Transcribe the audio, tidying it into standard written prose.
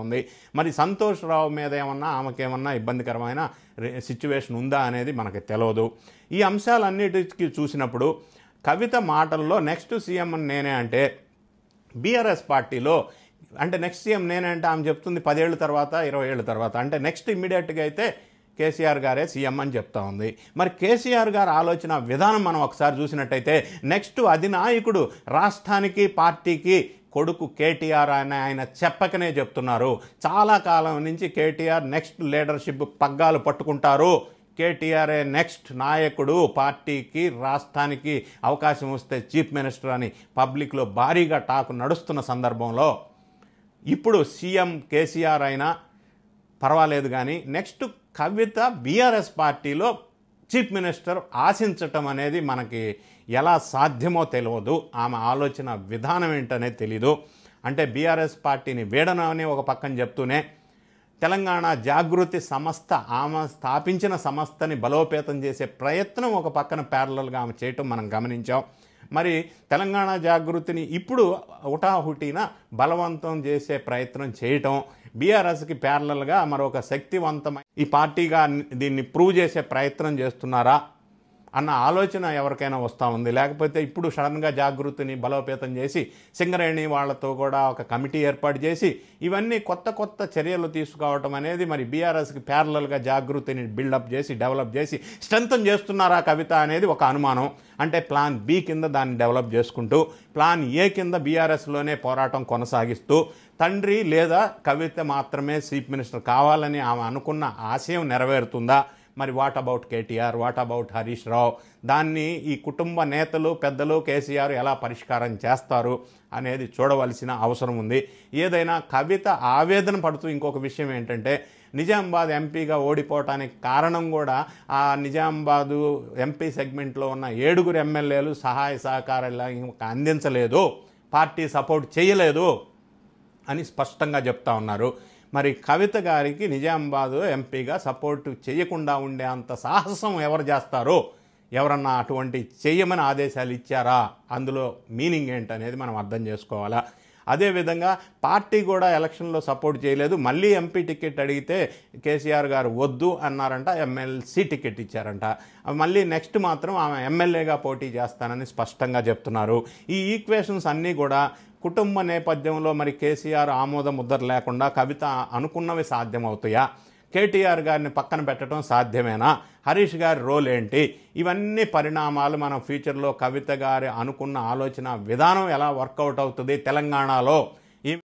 ఉంది. మరి సంతోష్ రావు మీద ఏమన్నా ఆమెకేమన్నా ఇబ్బందికరమైన సిచ్యువేషన్ ఉందా అనేది మనకు తెలియదు. ఈ అంశాలన్నిటికీ చూసినప్పుడు కవిత మాటల్లో నెక్స్ట్ సీఎం నేనే అంటే బీఆర్ఎస్ పార్టీలో అంటే నెక్స్ట్ సీఎం నేనే అంటే ఆమె చెప్తుంది 10 ఏళ్ళ తర్వాత 20 ఏళ్ళ తర్వాత అంటే నెక్స్ట్ ఇమ్మీడియట్గా అయితే కేసీఆర్ గారే సీఎం అని చెప్తా ఉంది. మరి కేసీఆర్ గారు ఆలోచన విధానం మనం ఒకసారి చూసినట్టయితే నెక్స్ట్ అధినాయకుడు రాష్ట్రానికి పార్టీకి కొడుకు కేటీఆర్ అని ఆయన చెప్పకనే చెప్తున్నారు. చాలా కాలం నుంచి కేటీఆర్ నెక్స్ట్ లీడర్షిప్ పగ్గాలు పట్టుకుంటారు, కేటీఆర్ఏ నెక్స్ట్ నాయకుడు, పార్టీకి రాష్ట్రానికి అవకాశం వస్తే చీఫ్ మినిస్టర్ అని పబ్లిక్లో భారీగా టాక్ నడుస్తున్న సందర్భంలో ఇప్పుడు సీఎం కేసీఆర్ అయినా పర్వాలేదు కానీ నెక్స్ట్ కవిత బీఆర్ఎస్ పార్టీలో చీఫ్ మినిస్టర్ ఆశించటం అనేది మనకి ఎలా సాధ్యమో తెలియదు. ఆమె ఆలోచన విధానం ఏంటనేది తెలీదు. అంటే బీఆర్ఎస్ పార్టీని వీడనని ఒక పక్కన చెప్తూనే తెలంగాణ జాగృతి సంస్థ ఆమె స్థాపించిన సంస్థని బలోపేతం చేసే ప్రయత్నం ఒక పక్కన ప్యారలల్గా ఆమె చేయటం మనం గమనించాం. మరి తెలంగాణ జాగృతిని ఇప్పుడు హుటాహుటిన బలవంతం చేసే ప్రయత్నం చేయటం, బీఆర్ఎస్కి ప్యారలల్గా మరొక శక్తివంతమైన ఈ పార్టీగా దీన్ని ప్రూవ్ చేసే ప్రయత్నం చేస్తున్నారా అన్న ఆలోచన ఎవరికైనా వస్తూ ఉంది. లేకపోతే ఇప్పుడు సడన్గా జాగృతిని బలోపేతం చేసి సింగరేణి వాళ్లతో కూడా ఒక కమిటీ ఏర్పాటు చేసి ఇవన్నీ కొత్త కొత్త చర్యలు తీసుకోవటం అనేది మరి బీఆర్ఎస్కి ప్యారలల్గా జాగృతిని బిల్డప్ చేసి డెవలప్ చేసి స్ట్రెంథన్ చేస్తున్నారా కవిత అనేది ఒక అనుమానం. అంటే ప్లాన్ బి కింద దాన్ని డెవలప్ చేసుకుంటూ ప్లాన్ ఏ కింద బీఆర్ఎస్లోనే పోరాటం కొనసాగిస్తూ తండ్రి లేదా కవిత మాత్రమే చీఫ్ మినిస్టర్ కావాలని ఆమె అనుకున్న ఆశయం నెరవేరుతుందా? మరి what about KTR, what about Harish Rao, దాన్ని ఈ కుటుంబ నేతలు పెద్దలు కేసీఆర్ ఎలా పరిష్కారం చేస్తారు అనేది చూడవలసిన అవసరం ఉంది. ఏదైనా కవిత ఆవేదన పడుతూ ఇంకొక విషయం ఏంటంటే నిజామాబాద్ ఎంపీగా ఓడిపోవటానికి కారణం కూడా ఆ నిజామాబాదు ఎంపీ సెగ్మెంట్లో ఉన్న 7 ఎమ్మెల్యేలు సహాయ సహకారాలు అందించలేదు, పార్టీ సపోర్ట్ చేయలేదు అని స్పష్టంగా చెప్తా ఉన్నారు. మరి కవిత గారికి నిజామాబాద్ ఎంపీగా సపోర్టు చేయకుండా ఉండే అంత సాహసం ఎవరు చేస్తారో, ఎవరన్నా అటువంటి చేయమని ఆదేశాలు ఇచ్చారా, అందులో మీనింగ్ ఏంటనేది మనం అర్థం చేసుకోవాలా. అదేవిధంగా పార్టీ కూడా ఎలక్షన్లో సపోర్ట్ చేయలేదు, మళ్ళీ ఎంపీ టికెట్ అడిగితే కేసీఆర్ గారు వద్దు అన్నారంట, ఎమ్మెల్సీ టికెట్ ఇచ్చారంట. మళ్ళీ నెక్స్ట్ మాత్రం ఆమె ఎమ్మెల్యేగా పోటీ చేస్తానని స్పష్టంగా చెప్తున్నారు. ఈ ఈక్వేషన్స్ అన్నీ కూడా కుటుంబ నేపథ్యంలో మరి కేసీఆర్ ఆమోద ముద్ర లేకుండా కవిత అనుకున్నవి సాధ్యమవుతాయా? కేటీఆర్ గారిని పక్కన పెట్టడం సాధ్యమేనా? హరీష్ గారి రోల్ ఏంటి? ఇవన్నీ పరిణామాలు మనం ఫ్యూచర్లో కవిత గారి అనుకున్న ఆలోచన విధానం ఎలా వర్కౌట్ అవుతుంది తెలంగాణలో